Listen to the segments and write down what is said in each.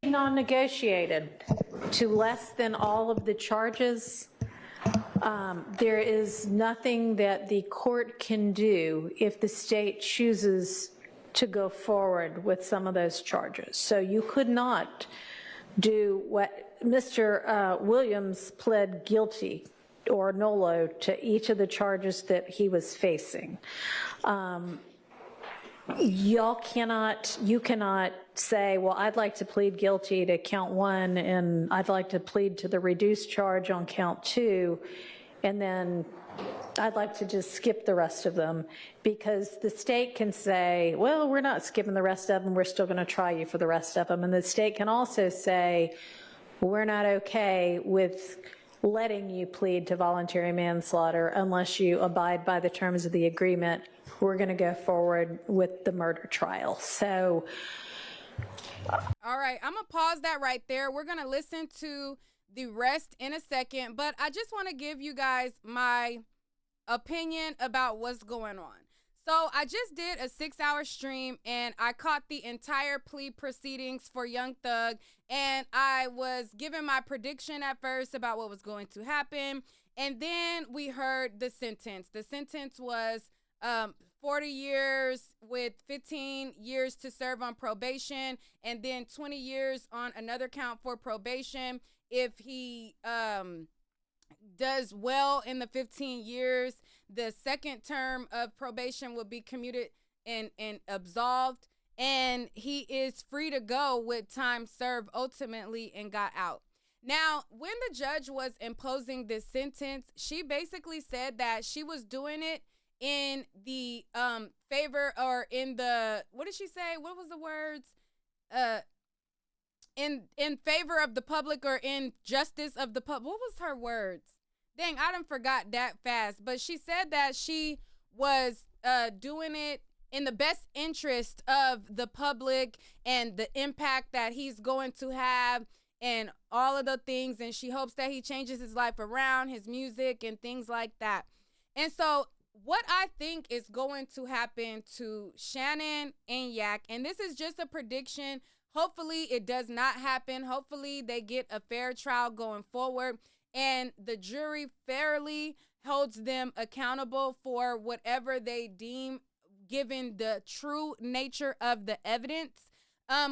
non-negotiated to less than all of the charges. There is nothing that the court can do if the state chooses to go forward with some of those charges. So you could not do what Mr. Williams pled guilty or nolo to each of the charges that he was facing. You cannot say, well, I'd like to plead guilty to count 1 and I'd like to plead to the reduced charge on count 2, and then I'd like to just skip the rest of them, because the state can say, well, we're not skipping the rest of them, we're still going to try you for the rest of them. And the state can also say, we're not okay with letting you plead to voluntary manslaughter unless you abide by the terms of the agreement. We're going to go forward with the murder trial. So, all right, I'm going to pause that right there. We're going to listen to the rest in a second, but I just want to give you guys my opinion about what's going on. So I just did a 6-hour stream and I caught the entire plea proceedings for Young Thug, and I was giving my prediction at first about what was going to happen, and then we heard the sentence. The sentence was 40 years with 15 years to serve on probation, and then 20 years on another count for probation. If he does well in the 15 years, the second term of probation will be commuted and absolved, and he is free to go with time served ultimately and got out. Now, when the judge was imposing this sentence, she basically said that she was doing it in the favor, or in the, what did she say? What was the words? In favor of the public, or in justice of the public. What was her words? Dang, I done forgot that fast. But she said that she was doing it in the best interest of the public and the impact that he's going to have and all of the things. And she hopes that he changes his life around, his music and things like that. And so what I think is going to happen to Shannon and Yak, and this is just a prediction, hopefully it does not happen. Hopefully they get a fair trial going forward and the jury fairly holds them accountable for whatever they deem given the true nature of the evidence.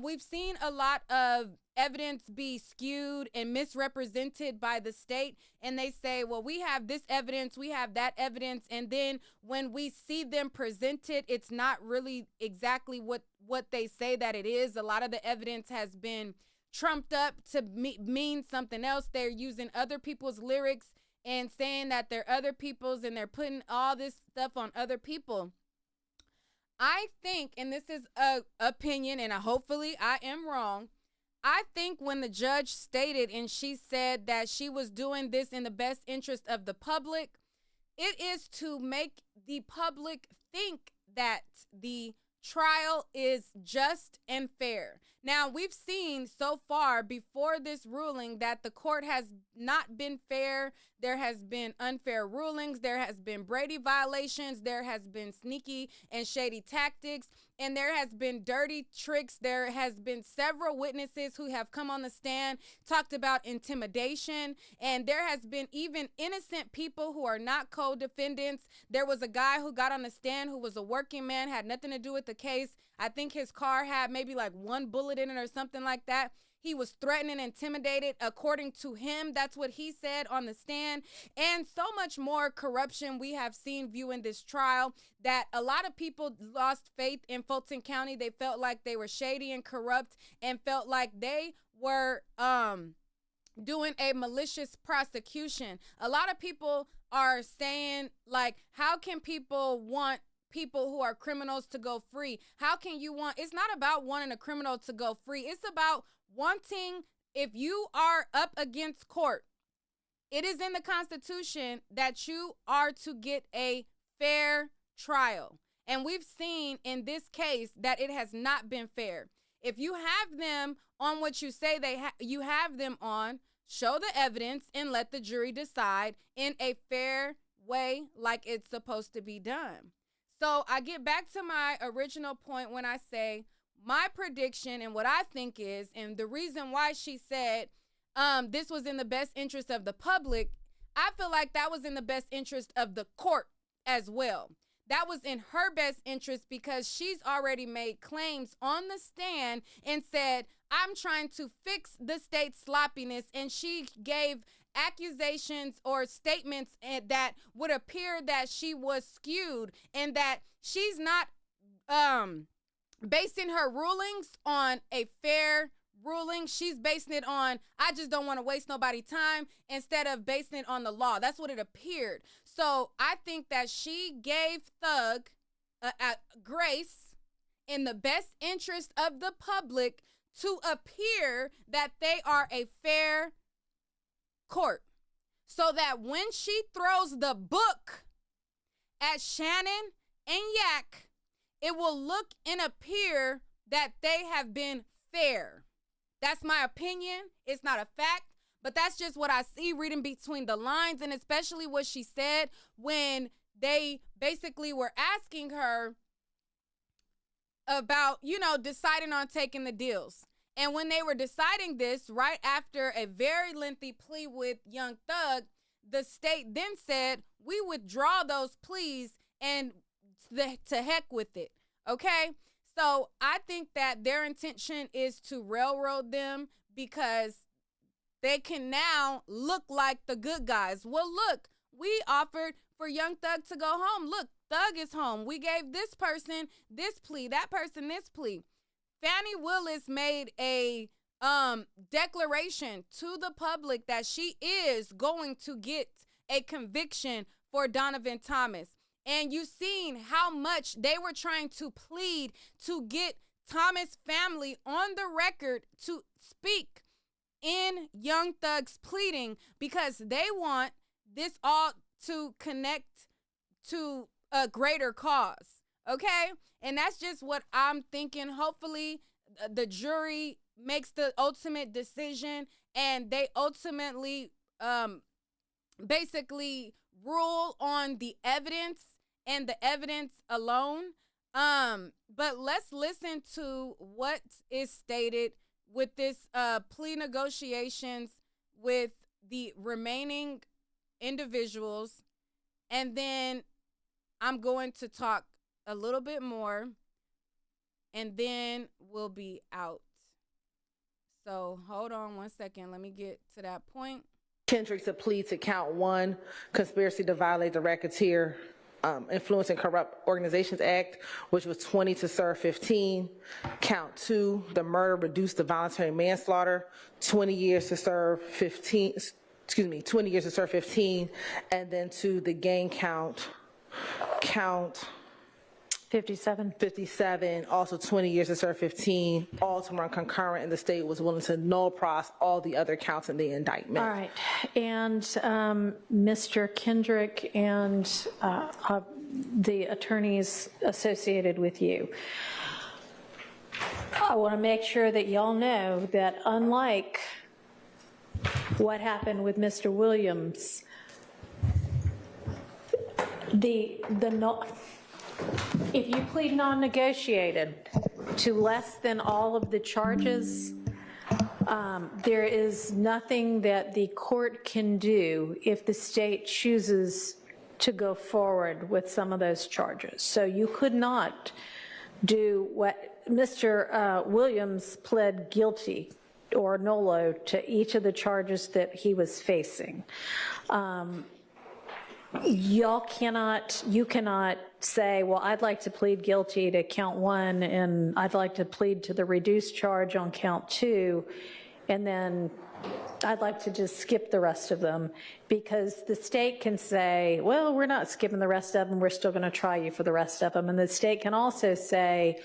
We've seen a lot of evidence be skewed and misrepresented by the state, and they say, well, we have this evidence, we have that evidence, and then when we see them presented, it's not really exactly what they say that it is. A lot of the evidence has been trumped up to mean something else. They're using other people's lyrics and saying that they're other people's, and they're putting all this stuff on other people. I think, and this is a opinion, and hopefully I am wrong, I think when the judge stated and she said that she was doing this in the best interest of the public, it is to make the public think that the trial is just and fair. Now, we've seen so far before this ruling that the court has not been fair. There has been unfair rulings. There has been Brady violations. There has been sneaky and shady tactics, and there has been dirty tricks. There has been several witnesses who have come on the stand, talked about intimidation, and there has been even innocent people who are not co-defendants. There was a guy who got on the stand who was a working man, had nothing to do with the case. I think his car had maybe like one bullet in it or something like that. He was threatened and intimidated, according to him. That's what he said on the stand. And so much more corruption we have seen viewing this trial, that a lot of people lost faith in Fulton County. They felt like they were shady and corrupt and felt like they were doing a malicious prosecution. A lot of people are saying, like, how can people want people who are criminals to go free? How can you want, it's not about wanting a criminal to go free. It's about wanting, if you are up against court, it is in the Constitution that you are to get a fair trial. And we've seen in this case that it has not been fair. If you have them on what you say you have them on, show the evidence and let the jury decide in a fair way like it's supposed to be done. So I get back to my original point when I say my prediction and what I think is, and the reason why she said this was in the best interest of the public, I feel like that was in the best interest of the court as well. That was in her best interest because she's already made claims on the stand and said, I'm trying to fix the state's sloppiness. And she gave accusations or statements that would appear that she was skewed and that she's not basing her rulings on a fair ruling. She's basing it on, I just don't want to waste nobody's time, instead of basing it on the law. That's what it appeared. So I think that she gave Thug grace in the best interest of the public to appear that they are a fair court, so that when she throws the book at Shannon and Yak, it will look and appear that they have been fair. That's my opinion. It's not a fact, but that's just what I see reading between the lines, and especially what she said when they basically were asking her about, deciding on taking the deals. And when they were deciding this, right after a very lengthy plea with Young Thug, the state then said, we withdraw those pleas and to heck with it, okay? So I think that their intention is to railroad them because they can now look like the good guys. Well, look, we offered for Young Thug to go home. Look, Thug is home. We gave this person this plea, that person this plea. Fannie Willis made a declaration to the public that she is going to get a conviction for Donovan Thomas. And you've seen how much they were trying to plead to get Thomas' family on the record to speak in Young Thug's pleading, because they want this all to connect to a greater cause, okay? And that's just what I'm thinking. Hopefully the jury makes the ultimate decision and they ultimately basically rule on the evidence and the evidence alone. But let's listen to what is stated with this plea negotiations with the remaining individuals, and then I'm going to talk a little bit more, and then we'll be out. So hold on one second. Let me get to that point. Kendrick's a plea to count 1, conspiracy to violate the Racketeer Influence and Corrupt Organizations Act, which was 20 to serve 15. Count 2, the murder reduced to voluntary manslaughter, 20 years to serve 15. 20 years to serve 15, and then to the gang count 57, also 20 years to serve 15, all to run concurrent, and the state was willing to null pros all the other counts in the indictment. All right, and Mr. Kendrick and the attorneys associated with you, I want to make sure that y'all know that unlike what happened with Mr. Williams, if you plead non-negotiated to less than all of the charges, there is nothing that the court can do if the state chooses to go forward with some of those charges. So you could not do what Mr. Williams pled guilty or nolo to each of the charges that he was facing. You cannot say, well, I'd like to plead guilty to count 1 and I'd like to plead to the reduced charge on count 2, and then I'd like to just skip the rest of them, because the state can say, well, we're not skipping the rest of them, we're still going to try you for the rest of them. And the state can also say,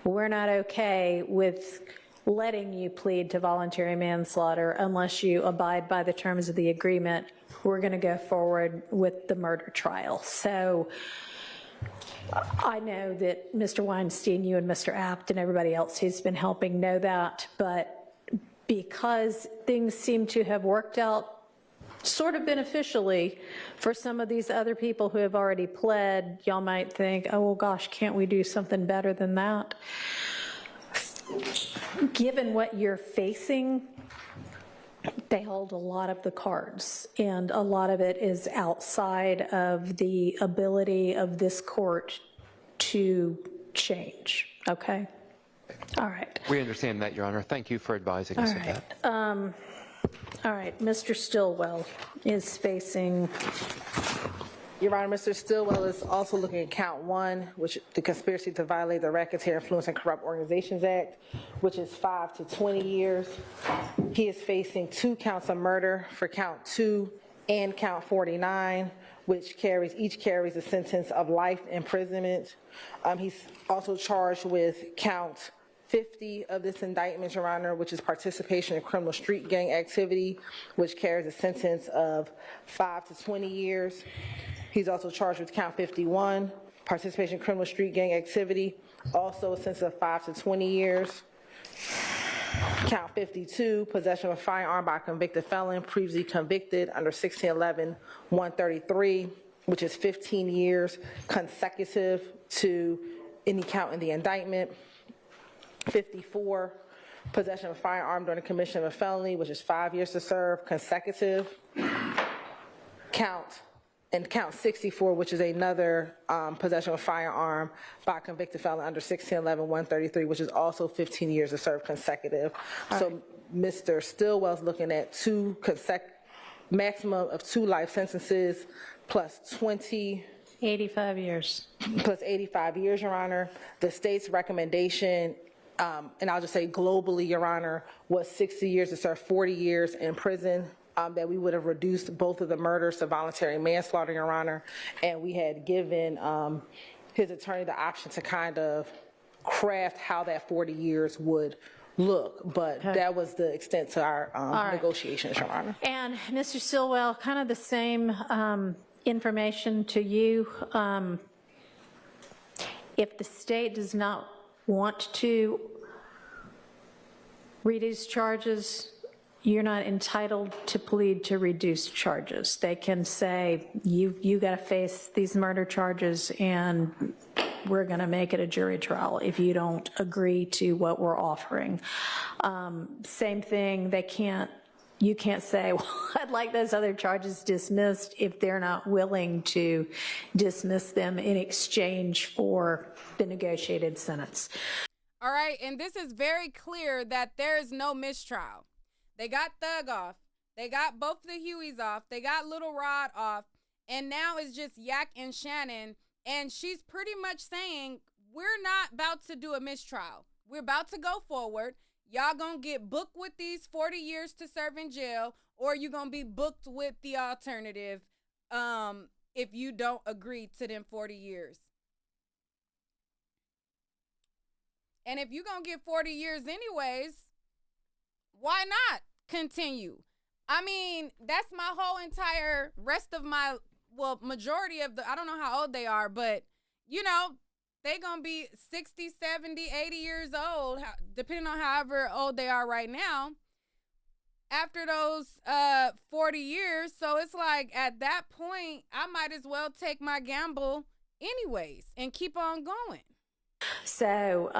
we're not okay with letting you plead to voluntary manslaughter unless you abide by the terms of the agreement. We're going to go forward with the murder trial. So I know that Mr. Weinstein, you and Mr. Apt and everybody else who's been helping know that, but because things seem to have worked out sort of beneficially for some of these other people who have already pled, y'all might think, oh, well, gosh, can't we do something better than that? given what you're facing, they hold a lot of the cards, and a lot of it is outside of the ability of this court to change, okay? All right. We understand that, Your Honor. Thank you for advising us of that. All right, Mr. Stillwell is facing, Your Honor, Mr. Stillwell is also looking at count 1, which the conspiracy to violate the Racketeer Influence and Corrupt Organizations Act, which is 5 to 20 years. He is facing 2 counts of murder for count 2 and count 49, which each carries a sentence of life imprisonment. He's also charged with count 50 of this indictment, Your Honor, which is participation in criminal street gang activity, which carries a sentence of 5 to 20 years. He's also charged with count 51, participation in criminal street gang activity, also a sentence of 5 to 20 years. Count 52, possession of a firearm by a convicted felon, previously convicted under 1611-133, which is 15 years consecutive to any count in the indictment. 54, possession of a firearm during the commission of a felony, which is 5 years to serve consecutive. Count 64, which is another possession of a firearm by a convicted felon under 1611-133, which is also 15 years to serve consecutive. So Mr. Stillwell's looking at maximum of 2 life sentences plus 85 years. Plus 85 years, Your Honor. The state's recommendation, and I'll just say globally, Your Honor, was 60 years to serve 40 years in prison. That we would have reduced both of the murders to voluntary manslaughter, Your Honor, and we had given his attorney the option to kind of craft how that 40 years would look, but that was the extent to our negotiations, Your Honor. And Mr. Stillwell, kind of the same information to you. If the state does not want to reduce charges, you're not entitled to plead to reduce charges. They can say, you got to face these murder charges and we're going to make it a jury trial if you don't agree to what we're offering. Same thing, you can't say, well, I'd like those other charges dismissed if they're not willing to dismiss them in exchange for the negotiated sentence. All right, and this is very clear that there is no mistrial. They got Thug off. They got both the Hueys off. They got Little Rod off. And now it's just Yak and Shannon. And she's pretty much saying, we're not about to do a mistrial. We're about to go forward. Y'all gonna get booked with these 40 years to serve in jail, or you're gonna be booked with the alternative if you don't agree to them 40 years. And if you're gonna get 40 years anyways, why not continue? I mean, that's my whole entire rest of my, majority of I don't know how old they are, but, you know, they going to be 60, 70, 80 years old, depending on however old they are right now, after those 40 years. So it's like, at that point, I might as well take my gamble anyways and keep on going. So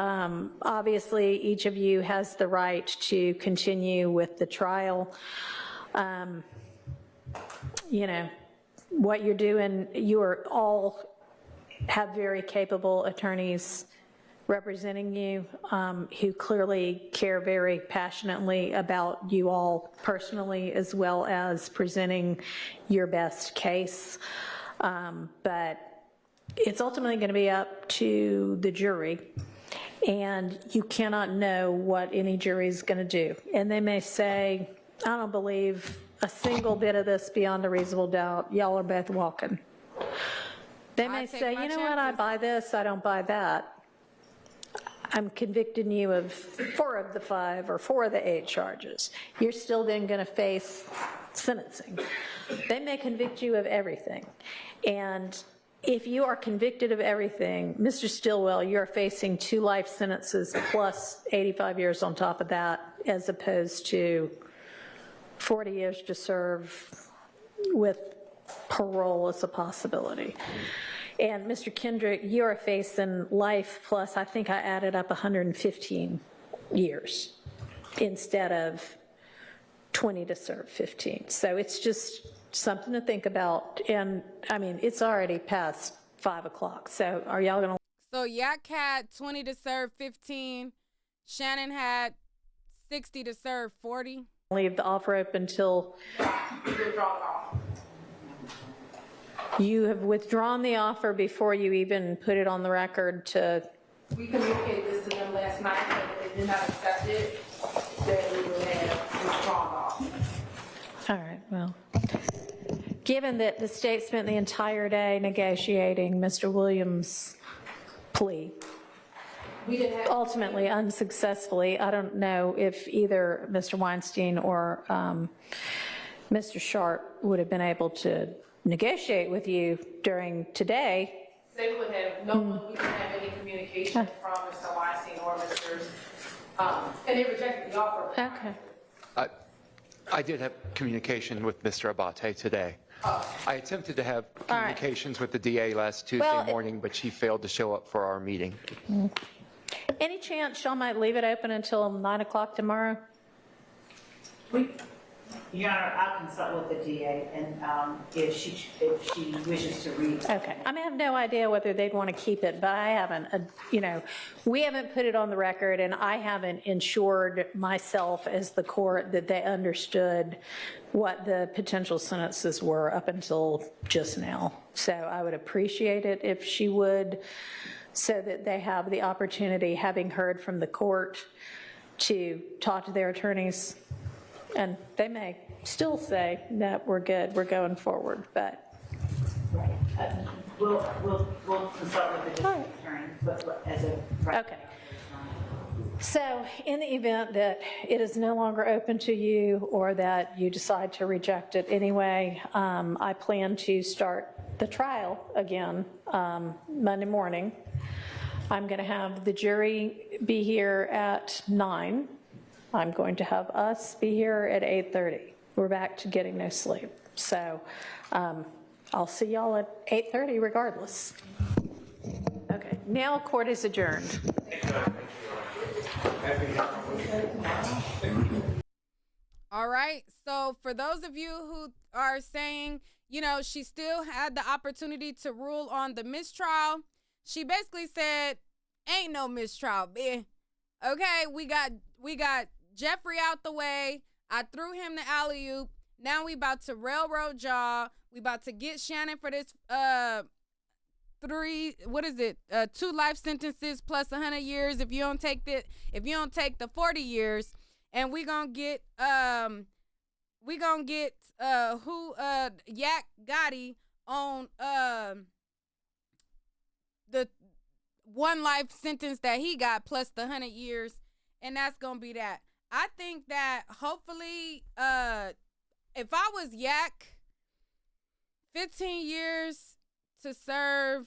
obviously each of you has the right to continue with the trial. You know, what you're doing, you are all have very capable attorneys representing you who clearly care very passionately about you all personally, as well as presenting your best case. But it's ultimately going to be up to the jury, and you cannot know what any jury is going to do. And they may say, I don't believe a single bit of this beyond a reasonable doubt. Y'all are both walking. They may say, you know what, I buy this, I don't buy that. I'm convicting you of 4 of the 5 or 4 of the 8 charges. You're still then going to face sentencing. They may convict you of everything. And if you are convicted of everything, Mr. Stillwell, you're facing 2 life sentences plus 85 years on top of that, as opposed to 40 years to serve with parole as a possibility. And Mr. Kendrick, you're facing life plus, I think I added up 115 years instead of 20 to serve 15. So it's just something to think about. And I mean, it's already past 5 o'clock. So are y'all going to? So Yak had 20 to serve 15. Shannon had 60 to serve 40. Leave the offer open until you have withdrawn the offer before you even put it on the record to. We communicated this to them last night, but if they did not accept it, then we would have withdrawn off. All right, well, given that the state spent the entire day negotiating Mr. Williams' plea, We didn't have. ultimately unsuccessfully, I don't know if either Mr. Weinstein or Mr. Sharp would have been able to negotiate with you during today. They would have, we didn't have any communication from Mr. Weinstein or Mr. And they rejected the offer. Okay. I did have communication with Mr. Abate today. I attempted to have communications with the DA last Tuesday Well, morning, but she failed to show up for our meeting. Any chance y'all might leave it open until 9 o'clock tomorrow? Your Honor, I'll consult with the DA, and if she wishes to read. Okay. I mean, I have no idea whether they'd want to keep it, but I haven't, we haven't put it on the record, and I haven't ensured myself as the court that they understood what the potential sentences were up until just now. So I would appreciate it if she would, so that they have the opportunity, having heard from the court, to talk to their attorneys. And they may still say that we're good, we're going forward, but. Right. We'll consult with the district attorney, but as a. Okay. So in the event that it is no longer open to you or that you decide to reject it anyway, I plan to start the trial again Monday morning. I'm going to have the jury be here at 9. I'm going to have us be here at 8:30. We're back to getting no sleep. So I'll see y'all at 8:30 regardless. Okay, now court is adjourned. All right. So for those of you who are saying, she still had the opportunity to rule on the mistrial, she basically said, ain't no mistrial, bitch. Okay, we got Jeffrey out the way. I threw him the alley-oop. Now we about to railroad y'all. We about to get Shannon for this 2 life sentences plus 100 years if you don't take the 40 years. And we gonna get Yak Gotti on the 1 life sentence that he got plus the 100 years, and that's gonna be that. I think that hopefully, if I was Yak, 15 years to serve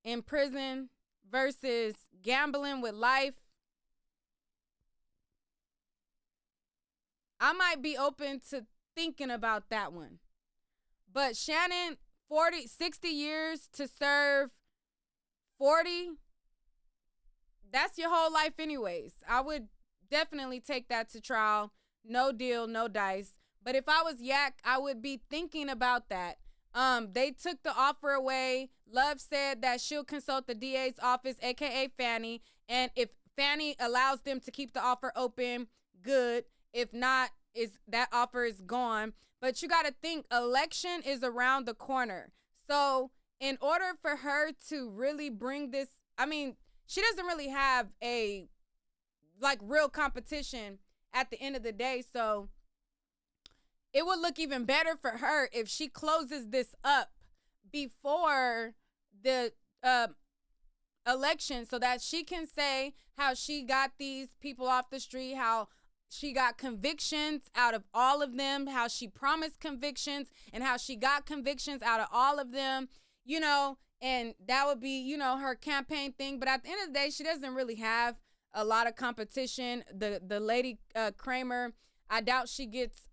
in prison versus gambling with life, I might be open to thinking about that one. But Shannon, 60 years to serve 40, that's your whole life anyways. I would definitely take that to trial. No deal, no dice. But if I was Yak, I would be thinking about that. They took the offer away. Love said that she'll consult the DA's office, aka Fannie, and if Fannie allows them to keep the offer open, good. If not, that offer is gone. But you got to think, election is around the corner. So in order for her to really bring this, she doesn't really have a real competition at the end of the day. So it would look even better for her if she closes this up before the election, so that she can say how she got these people off the street, how she got convictions out of all of them, how she promised convictions and how she got convictions out of all of them, and that would be, her campaign thing. But at the end of the day, she doesn't really have a lot of competition. The lady Kramer, I doubt she gets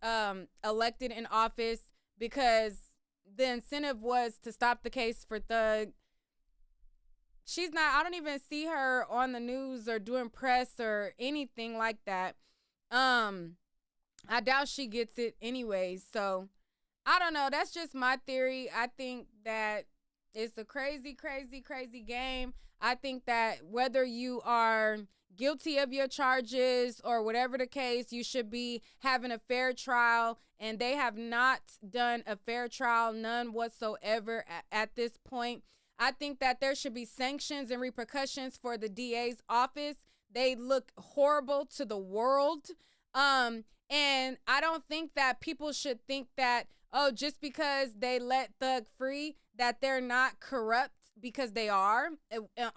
elected in office because the incentive was to stop the case for Thug. she's not, I don't even see her on the news or doing press or anything like that. I doubt she gets it anyways. So I don't know. That's just my theory. I think that it's a crazy, crazy, crazy game. I think that whether you are guilty of your charges or whatever the case, you should be having a fair trial. And they have not done a fair trial, none whatsoever at this point. I think that there should be sanctions and repercussions for the DA's office. They look horrible to the world. And I don't think that people should think that, oh, just because they let Thug free, that they're not corrupt, because they are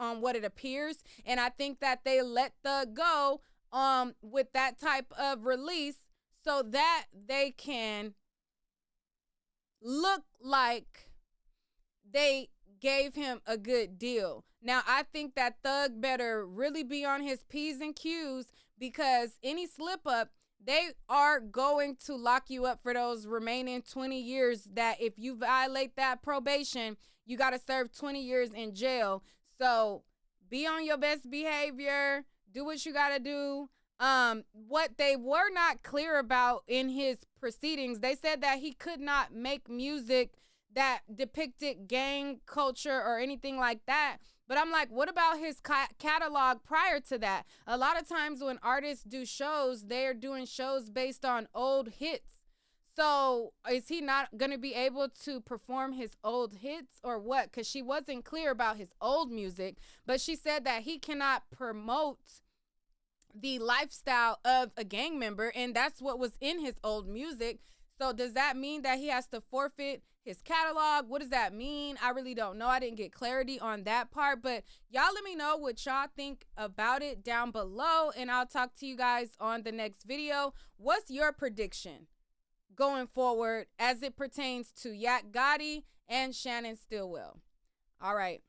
on what it appears. And I think that they let Thug go with that type of release so that they can look like they gave him a good deal. Now, I think that Thug better really be on his P's and Q's, because any slip up, they are going to lock you up for those remaining 20 years that if you violate that probation, you got to serve 20 years in jail. So be on your best behavior. Do what you got to do. What they were not clear about in his proceedings, they said that he could not make music that depicted gang culture or anything like that. But I'm like, what about his catalog prior to that? A lot of times when artists do shows, they're doing shows based on old hits. So is he not going to be able to perform his old hits or what? Because she wasn't clear about his old music, but she said that he cannot promote the lifestyle of a gang member, and that's what was in his old music. So does that mean that he has to forfeit his catalog? What does that mean? I really don't know. I didn't get clarity on that part, but y'all let me know what y'all think about it down below, and I'll talk to you guys on the next video. What's your prediction going forward as it pertains to Yak Gotti and Shannon Stillwell? All right.